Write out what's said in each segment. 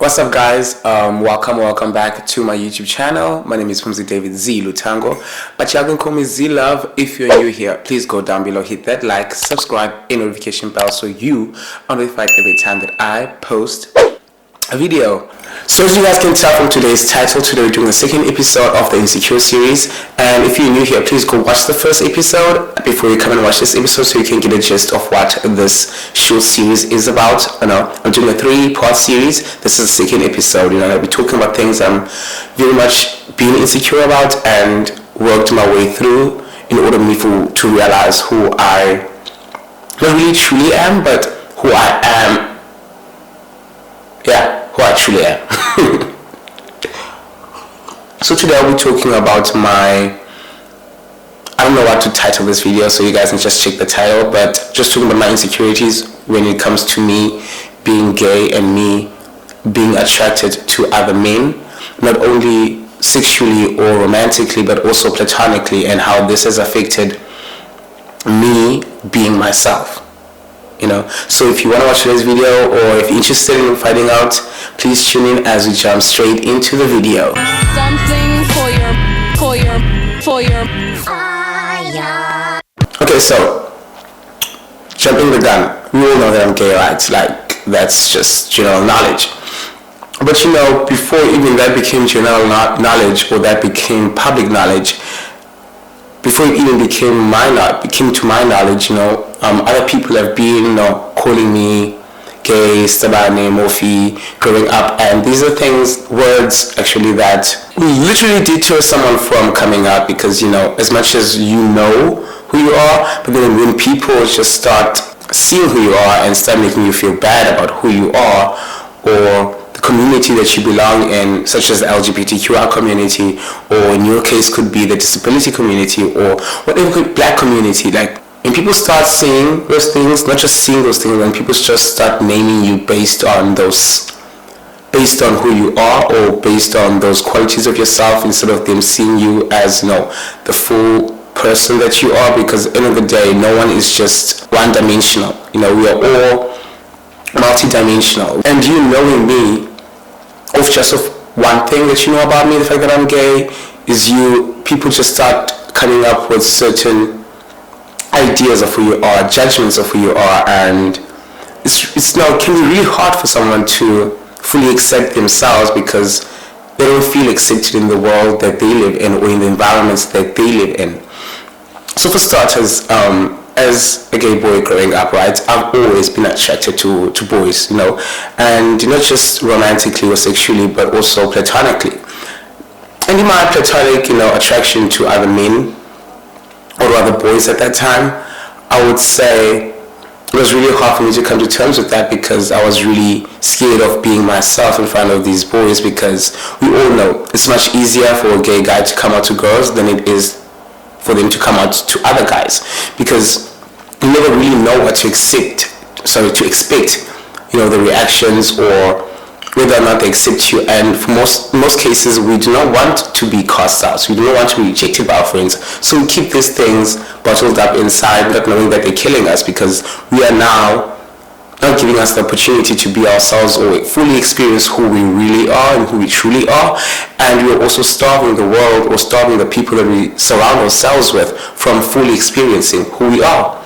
What's up, guys? Welcome back to my YouTube channel. My name is Zeigh Lutango, but y'all can call me Z Love. If you're new here, please go down below, hit that like, subscribe, and notification bell so you are notified every time that I post a video. So as you guys can tell from today's title, today we're doing the second episode of the Insecure series, and if you're new here, please go watch the first episode before you come and watch this episode so you can get a gist of what this short series is about. I'm doing a 3-part series. This is the second episode. I'll be talking about things I'm very much being insecure about and worked my way through in order to realize who I not really truly am, but who I am. Who I truly am. So today I'll be talking about I don't know what to title this video, so you guys can just check the title, but just talking about my insecurities when it comes to me being gay and me being attracted to other men, not only sexually or romantically, but also platonically, and how this has affected me being myself. So if you want to watch today's video, or if you're interested in finding out, please tune in as we jump straight into the video. Something for your Okay, so jumping the gun, we all know that I'm gay, right? Like, that's just general knowledge. But before even that became general knowledge, or that became public knowledge, before it even became to my knowledge, other people have been, calling me gay, stabane, morphe, growing up, and these are words actually that literally deter someone from coming out, because as much as you know who you are, but then when people just start seeing who you are and start making you feel bad about who you are, or the community that you belong in, such as the LGBTQI community, or in your case could be the disability community, or whatever, black community, like when people start saying those things, not just seeing those things, when people just start naming you based on who you are, or based on those qualities of yourself, instead of them seeing you as the full person that you are, because at the end of the day, no one is just one-dimensional. We are all multi-dimensional, and knowing me of just one thing that you know about me, the fact that I'm gay, is people just start coming up with certain ideas of who you are, judgments of who you are, and it can be really hard for someone to fully accept themselves, because they don't feel accepted in the world that they live in, or in the environments that they live in. So for starters, as a gay boy growing up, right, I've always been attracted to boys, and not just romantically or sexually, but also platonically. And in my platonic, attraction to other men or other boys at that time, I would say it was really hard for me to come to terms with that, because I was really scared of being myself in front of these boys, because we all know it's much easier for a gay guy to come out to girls than it is for them to come out to other guys, because you never really know what to expect, the reactions, or whether or not they accept you. And for most cases, we do not want to be cast out, we do not want to be rejected by our friends, so we keep these things bottled up inside, not knowing that they're killing us, because we are now not giving us the opportunity to be ourselves, or fully experience who we really are and who we truly are. And we are also starving the world, or starving the people that we surround ourselves with, from fully experiencing who we are.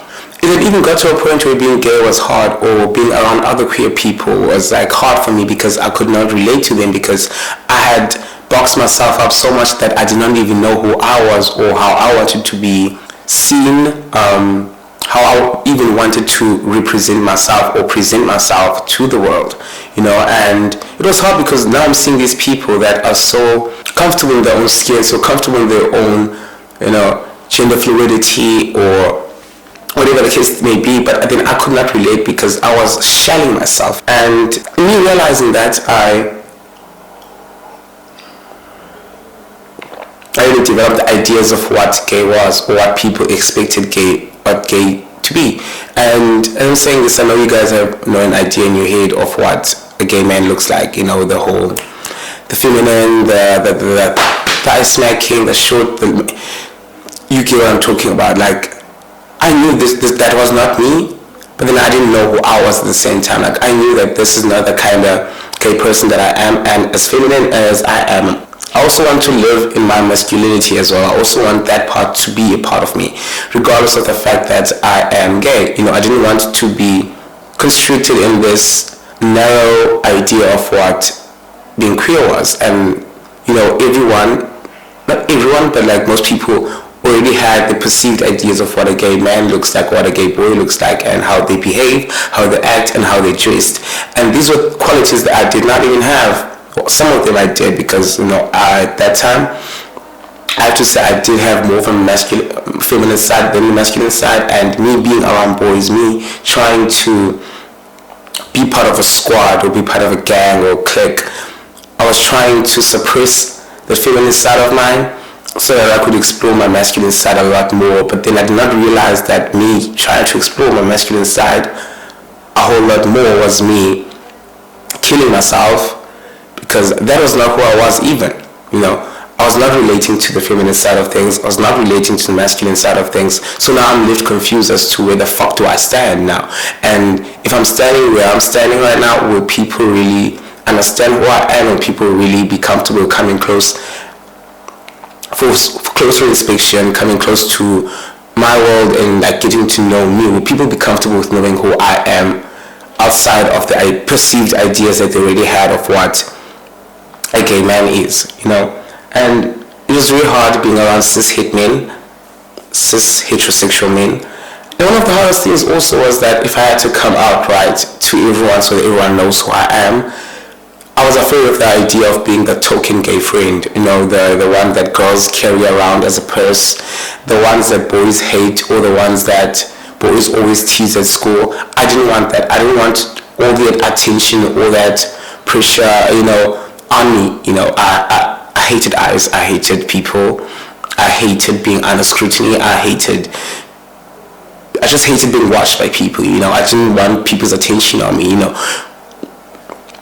It even got to a point where being gay was hard, or being around other queer people was hard for me, because I could not relate to them, because I had boxed myself up so much that I did not even know who I was, or how I wanted to be seen, how I even wanted to represent myself or present myself to the world, and it was hard, because now I'm seeing these people that are so comfortable in their own skin, so comfortable in their own, gender fluidity, or whatever the case may be, but then I could not relate, because I was shelling myself. And me realizing that, I really developed ideas of what gay was, or what people expected gay to be. And as I'm saying this, I know you guys have an idea in your head of what a gay man looks like, the feminine, the thigh smacking, the short, you get what I'm talking about. Like, I knew that was not me, but then I didn't know who I was at the same time. Like, I knew that this is not the kind of gay person that I am, and as feminine as I am, I also want to live in my masculinity as well. I also want that part to be a part of me, regardless of the fact that I am gay. I didn't want to be constricted in this narrow idea of what being queer was. And everyone, not everyone, but like most people already had the perceived ideas of what a gay man looks like, what a gay boy looks like, and how they behave, how they act, and how they dressed. And these were qualities that I did not even have. Well, some of them I did, because at that time I have to say I did have more of a feminine side than the masculine side. And me being around boys, me trying to be part of a squad or be part of a gang or clique, I was trying to suppress the feminine side of mine so that I could explore my masculine side a lot more. But then I did not realize that me trying to explore my masculine side a whole lot more was me killing myself, because that was not who I was even. I was not relating to the feminine side of things. I was not relating to the masculine side of things. So now I'm left confused as to where the fuck do I stand now. And if I'm standing where I'm standing right now, will people really understand who I am? Will people really be comfortable coming close for closer inspection, coming close to my world and like getting to know me? Will people be comfortable with knowing who I am outside of the perceived ideas that they already had of what a gay man is? And it was really hard being around cis heterosexual men. And one of the hardest things also was that if I had to come out right to everyone so that everyone knows who I am, I was afraid of the idea of being the token gay friend, the one that girls carry around as a purse, the ones that boys hate, or the ones that boys always tease at school. I didn't want that. I didn't want all the attention, all that pressure, on me. I hated eyes. I hated people. I hated being under scrutiny. I just hated being watched by people. I didn't want people's attention on me.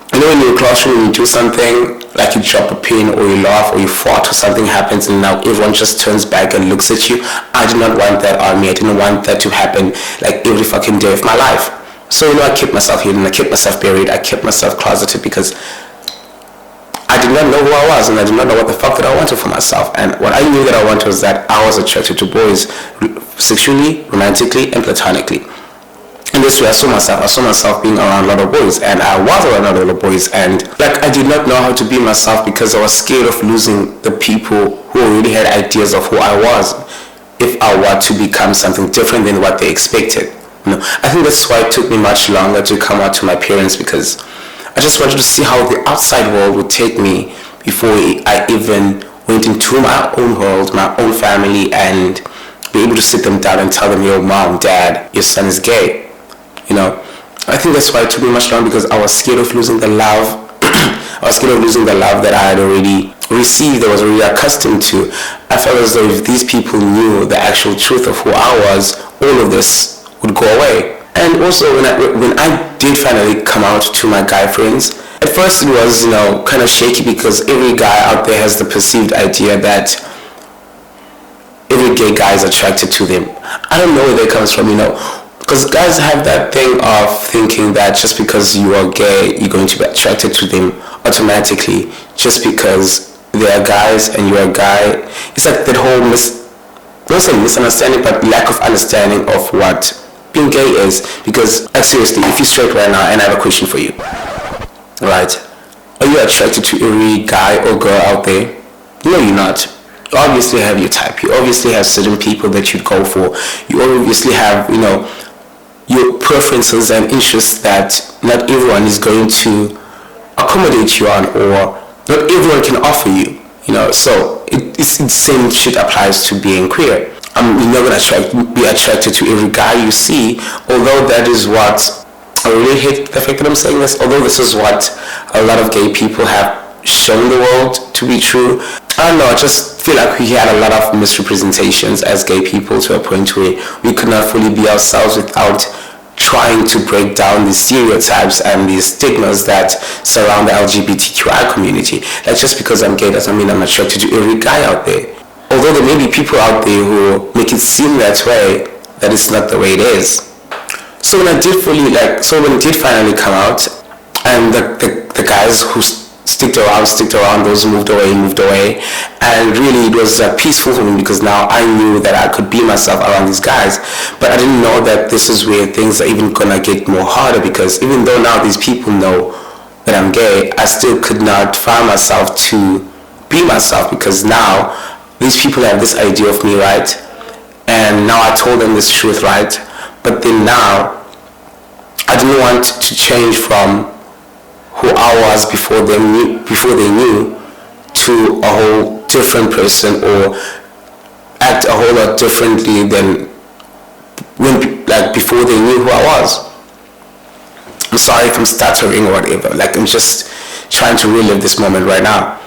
When you're in a classroom and you do something, like you drop a pen or you laugh or you fart or something happens and now everyone just turns back and looks at you. I did not want that on me. I didn't want that to happen like every fucking day of my life. So I kept myself hidden, I kept myself buried, I kept myself closeted, because I did not know who I was and I did not know what the fuck that I wanted for myself. And what I knew that I wanted was that I was attracted to boys sexually, romantically, and platonically. And this way I saw myself being around a lot of boys, and I was around a lot of boys, and I did not know how to be myself because I was scared of losing the people who already had ideas of who I was if I were to become something different than what they expected. I think that's why it took me much longer to come out to my parents, because I just wanted to see how the outside world would take me before I even went into my own world, my own family, and be able to sit them down and tell them, yo, mom, dad, your son is gay. I think that's why it took me much longer, because I was scared of losing the love. I was scared of losing the love that I had already received, that I was already accustomed to. I felt as though if these people knew the actual truth of who I was, all of this would go away. And also, when I did finally come out to my guy friends, at first it was, kind of shaky, because every guy out there has the perceived idea that every gay guy is attracted to them. I don't know where that comes from, because guys have that thing of thinking that just because you are gay, you're going to be attracted to them automatically, just because they are guys and you're a guy. It's like that whole not say misunderstanding, but lack of understanding of what being gay is. Because seriously, if you're straight right now, and I have a question for you, right? Are you attracted to every guy or girl out there? No, you're not. You obviously have your type. You obviously have certain people that you'd go for. You obviously have, your preferences and interests that not everyone is going to accommodate you on, or not everyone can offer you. So it's the same shit applies to being queer. You're not going to be attracted to every guy you see, although that is what, I really hate the fact that I'm saying this, although this is what a lot of gay people have shown the world to be true. I don't know, I just feel like we had a lot of misrepresentations as gay people, to a point where we could not fully be ourselves without trying to break down the stereotypes and the stigmas that surround the LGBTQI community. Like, just because I'm gay doesn't mean I'm attracted to every guy out there. Although there may be people out there who make it seem that way, that is not the way it is. So when it did finally come out, I and the guys who sticked around, those who moved away, and really it was peaceful for me because now I knew that I could be myself around these guys. But I didn't know that this is where things are even gonna get more harder, because even though now these people know that I'm gay, I still could not find myself to be myself, because now these people have this idea of me, right? And now I told them this truth, right? But then now I didn't want to change from who I was before they knew to a whole different person, or act a whole lot differently than before they knew who I was. I'm sorry if I'm stuttering or whatever. I'm just trying to relive this moment right now.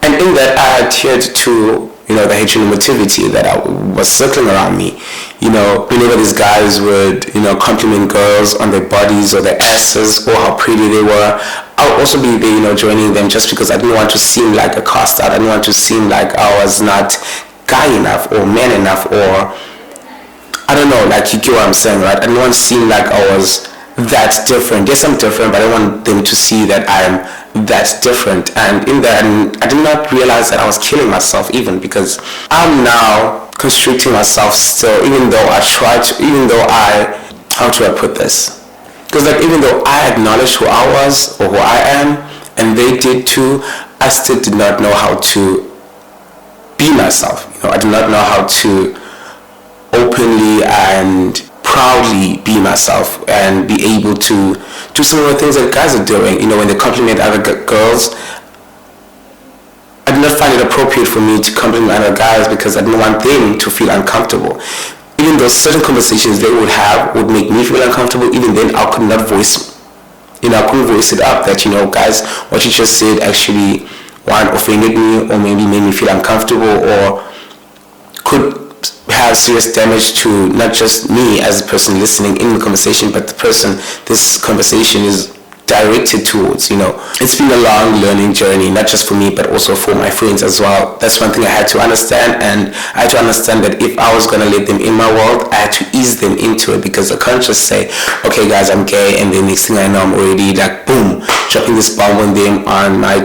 And in that, I adhered to the heteronormativity that was circling around me. Whenever these guys would compliment girls on their bodies or their asses or how pretty they were, I would also be there joining them, just because I didn't want to seem like a cast out. I didn't want to seem like I was not guy enough or man enough, or I don't know, you get what I'm saying, right? I didn't want to seem like I was that different. Yes, I'm different, but I want them to see that I'm that different. And in that, I did not realize that I was killing myself, even because I'm now constricting myself still, even though how do I put this? Because even though I acknowledged who I was or who I am, and they did too, I still did not know how to be myself. I did not know how to openly and proudly be myself and be able to do some of the things that guys are doing. When they compliment other girls, I did not find it appropriate for me to compliment other guys, because I didn't want them to feel uncomfortable. Even though certain conversations they would have would make me feel uncomfortable, even then I could not voice it up that, guys, what you just said actually, one, offended me, or maybe made me feel uncomfortable, or could have serious damage to not just me as a person listening in the conversation, but the person this conversation is directed towards. It's been a long learning journey, not just for me but also for my friends as well. That's one thing I had to understand, and I had to understand that if I was going to let them in my world, I had to ease them into it, because I can't just say, okay guys, I'm gay, and the next thing I know I'm already boom, dropping this bomb on them on my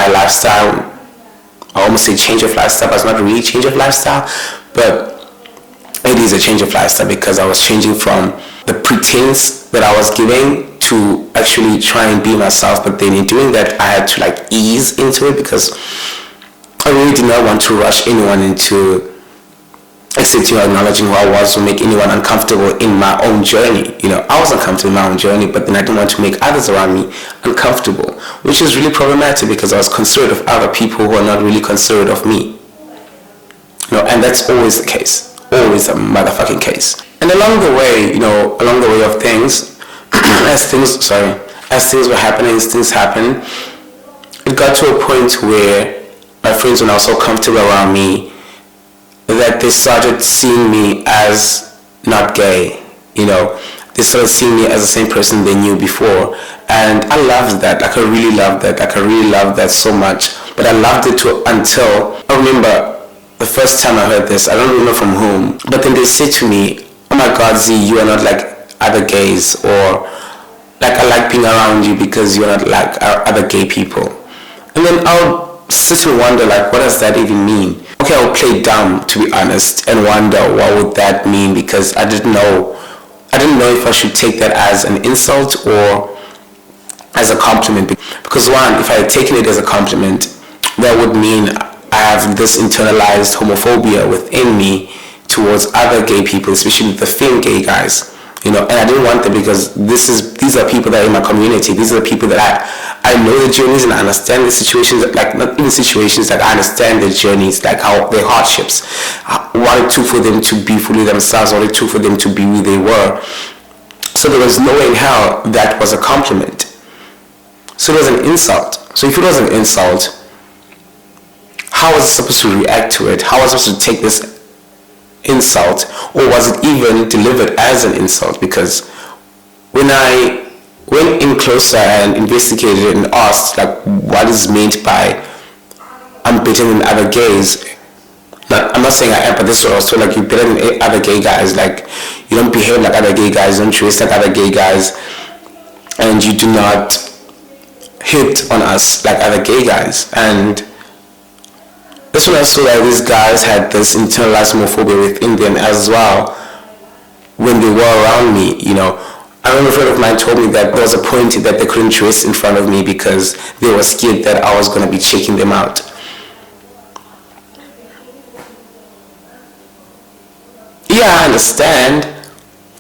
lifestyle. I almost say change of lifestyle, but it's not really change of lifestyle, but it is a change of lifestyle, because I was changing from the pretense that I was giving to actually try and be myself. But then in doing that, I had to ease into it, because I really did not want to rush anyone into accepting or acknowledging who I was, or make anyone uncomfortable in my own journey. I was uncomfortable in my own journey, but then I didn't want to make others around me uncomfortable, which is really problematic, because I was concerned of other people who are not really concerned of me. And that's always the case. Always a motherfucking case. And along the way of things, as things were happening, as things happened, it got to a point where my friends were now so comfortable around me that they started seeing me as not gay. They started seeing me as the same person they knew before, and I loved that. I really loved that so much. But I loved it until I remember the first time I heard this, I don't remember from whom, but then they said to me, oh my God, Zeigh, you are not like other gays, or I like being around you because you're not like other gay people. And then I'll sit and wonder, what does that even mean? Okay, I'll play dumb, to be honest, and wonder what would that mean, because I didn't know if I should take that as an insult or as a compliment. Because one, if I had taken it as a compliment, that would mean I have this internalized homophobia within me towards other gay people, especially the femme gay guys. And I didn't want that, because these are people that are in my community. These are the people that I know the journeys, and I understand the situations, not even situations, I understand their journeys, how their hardships, what it took for them to be fully themselves, what it took for them to be who they were. So there was no way in hell that was a compliment. So it was an insult. So if it was an insult, how was I supposed to react to it? How was I supposed to take this insult? Or was it even delivered as an insult? Because when I went in closer and investigated and asked what is meant by I'm better than other gays, I'm not saying I am, but this is what I was told, you're better than other gay guys, you don't behave like other gay guys, you don't dress like other gay guys, and you do not hit on us like other gay guys. And that's when I saw that these guys had this internalized homophobia within them as well when they were around me, you know. I remember a friend of mine told me that there was a point that they couldn't dress in front of me because they were scared that I was going to be checking them out. Yeah, I understand.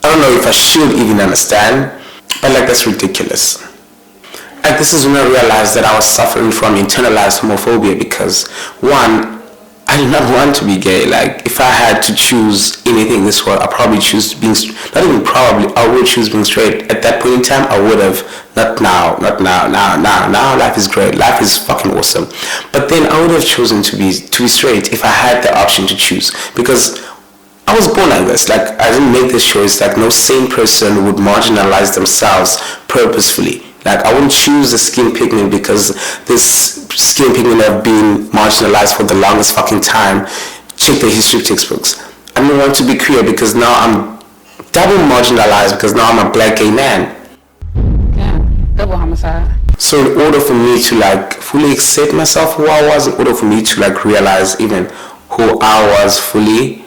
I don't know if I should even understand, but like, that's ridiculous. Like, this is when I realized that I was suffering from internalized homophobia because, one, I did not want to be gay. Like, if I had to choose anything in this world, I'd probably choose being, not even probably, I would choose being straight. At that point in time, I would have, not now, now life is great, life is fucking awesome. But then I would have chosen to be straight if I had the option to choose, because I was born like this. Like, I didn't make this choice. Like, no sane person would marginalize themselves purposefully. Like, I wouldn't choose a skin pigment because this skin pigment have been marginalized for the longest fucking time. Check the history textbooks. I don't want to be queer because now I'm double marginalized because now I'm a black gay man. Yeah, double homicide. So in order for me to like fully accept myself who I was, in order for me to like realize even who I was fully,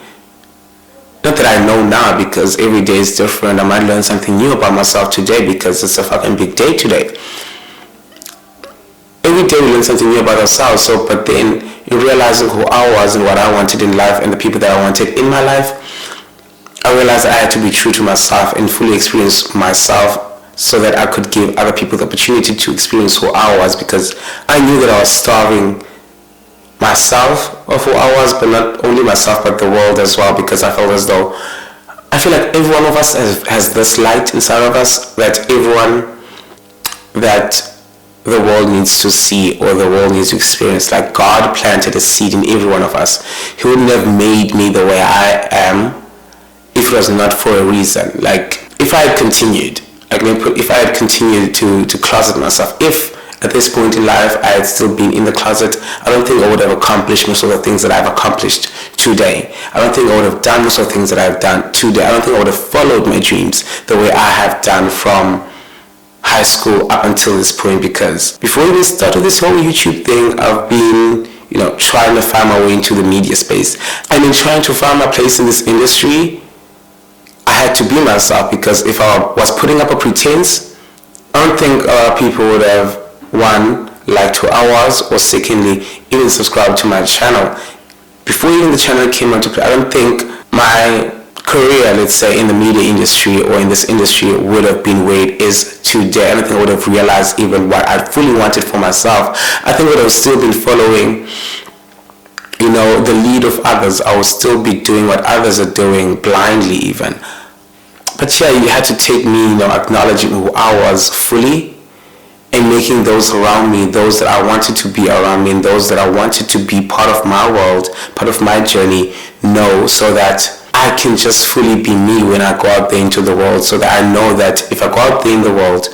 not that I know now because every day is different. I might learn something new about myself today because it's a fucking big day today. Every day we learn something new about ourselves. So, but then in realizing who I was and what I wanted in life and the people that I wanted in my life, I realized I had to be true to myself and fully experience myself so that I could give other people the opportunity to experience who I was, because I knew that I was starving myself of who I was, but not only myself but the world as well, because I felt as though I feel like every one of us has this light inside of us that the world needs to see or the world needs to experience. Like, God planted a seed in every one of us. He wouldn't have made me the way I am if it was not for a reason. Like, if I had continued, to closet myself, if at this point in life I had still been in the closet, I don't think I would have accomplished most of the things that I've accomplished today. I don't think I would have done most of the things that I've done today. I don't think I would have followed my dreams the way I have done from high school up until this point, because before we even started this whole YouTube thing, I've been, trying to find my way into the media space. And in trying to find my place in this industry, I had to be myself, because if I was putting up a pretense, I don't think people would have, one, liked who I was, or secondly, even subscribed to my channel. Before even the channel came onto play, I don't think my career, let's say, in the media industry or in this industry would have been where it is today. I don't think I would have realized even what I fully wanted for myself. I think I would have still been following, the lead of others. I would still be doing what others are doing blindly even. But yeah, you had to take me, acknowledging who I was fully, and making those around me, those that I wanted to be around me, and those that I wanted to be part of my world, part of my journey, know, so that I can just fully be me when I go out there into the world, so that I know that if I go out there in the world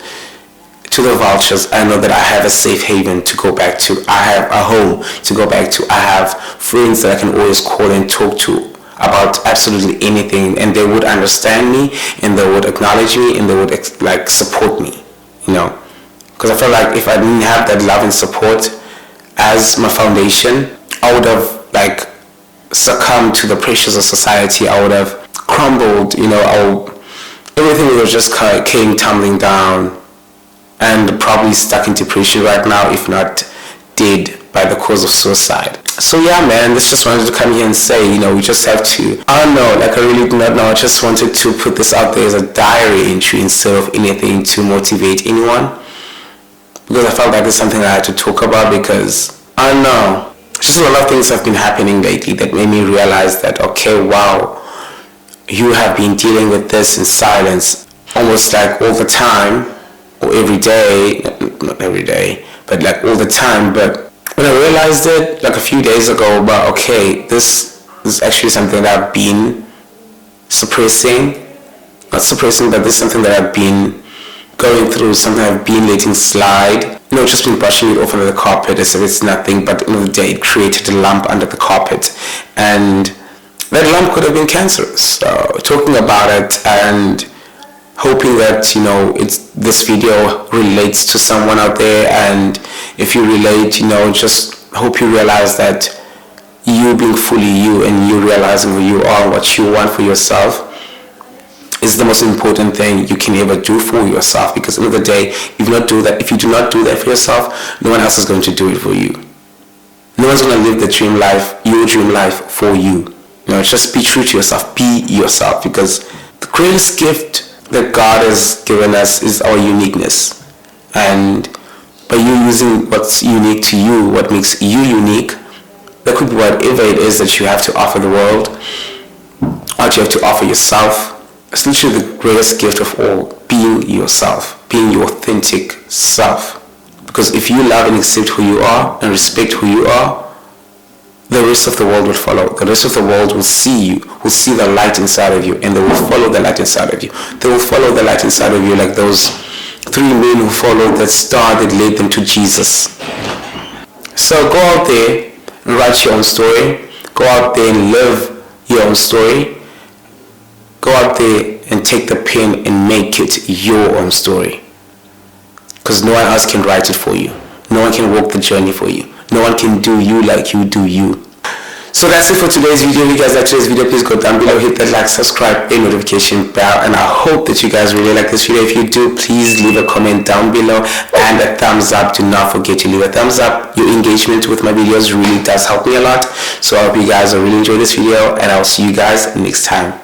to the vultures, I know that I have a safe haven to go back to. I have a home to go back to. I have friends that I can always call and talk to about absolutely anything, and they would understand me, and they would acknowledge me, and they would support me, because I felt like if I didn't have that love and support as my foundation, I would have succumbed to the pressures of society. I would have crumbled, everything would have just came tumbling down, and probably stuck in depression right now, if not dead by the cause of suicide. So yeah, man, this just wanted to come here and say, we just have to, I don't know, I really do not know, I just wanted to put this out there as a diary entry instead of anything to motivate anyone, because I felt like it's something I had to talk about, because, I don't know, just a lot of things have been happening lately that made me realize that, okay, wow, you have been dealing with this in silence almost like all the time, or every day, not every day, but all the time. But when I realized it a few days ago, about okay, this is actually something that I've been suppressing, not suppressing, but this is something that I've been going through, something I've been letting slide, just been brushing it off under the carpet as if it's nothing, but at the end of the day it created a lump under the carpet, and that lump could have been cancerous. So talking about it and hoping that this video relates to someone out there, and if you relate, just hope you realize that you being fully you and you realizing who you are, what you want for yourself, is the most important thing you can ever do for yourself. Because at the end of the day, if you do not do that for yourself, no one else is going to do it for you. No one's going to live the dream life, your dream life, for you. Just be true to yourself. Be yourself, because the greatest gift that God has given us is our uniqueness. And by you using what's unique to you, what makes you unique, that could be whatever it is that you have to offer the world, or you have to offer yourself. It's literally the greatest gift of all, being yourself, being your authentic self. Because if you love and accept who you are and respect who you are, the rest of the world will follow. The rest of the world will see you, will see the light inside of you, and they will follow the light inside of you. They will follow the light inside of you like those 3 men who followed that star that led them to Jesus. So go out there and write your own story. Go out there and live your own story. Go out there and take the pen and make it your own story. Because no one else can write it for you. No one can walk the journey for you. No one can do you like you do you. So that's it for today's video. If you guys like today's video, please go down below, hit that like, subscribe, and notification bell. And I hope that you guys really like this video. If you do, please leave a comment down below and a thumbs up. Do not forget to leave a thumbs up. Your engagement with my videos really does help me a lot. So I hope you guys will really enjoy this video, and I'll see you guys next time.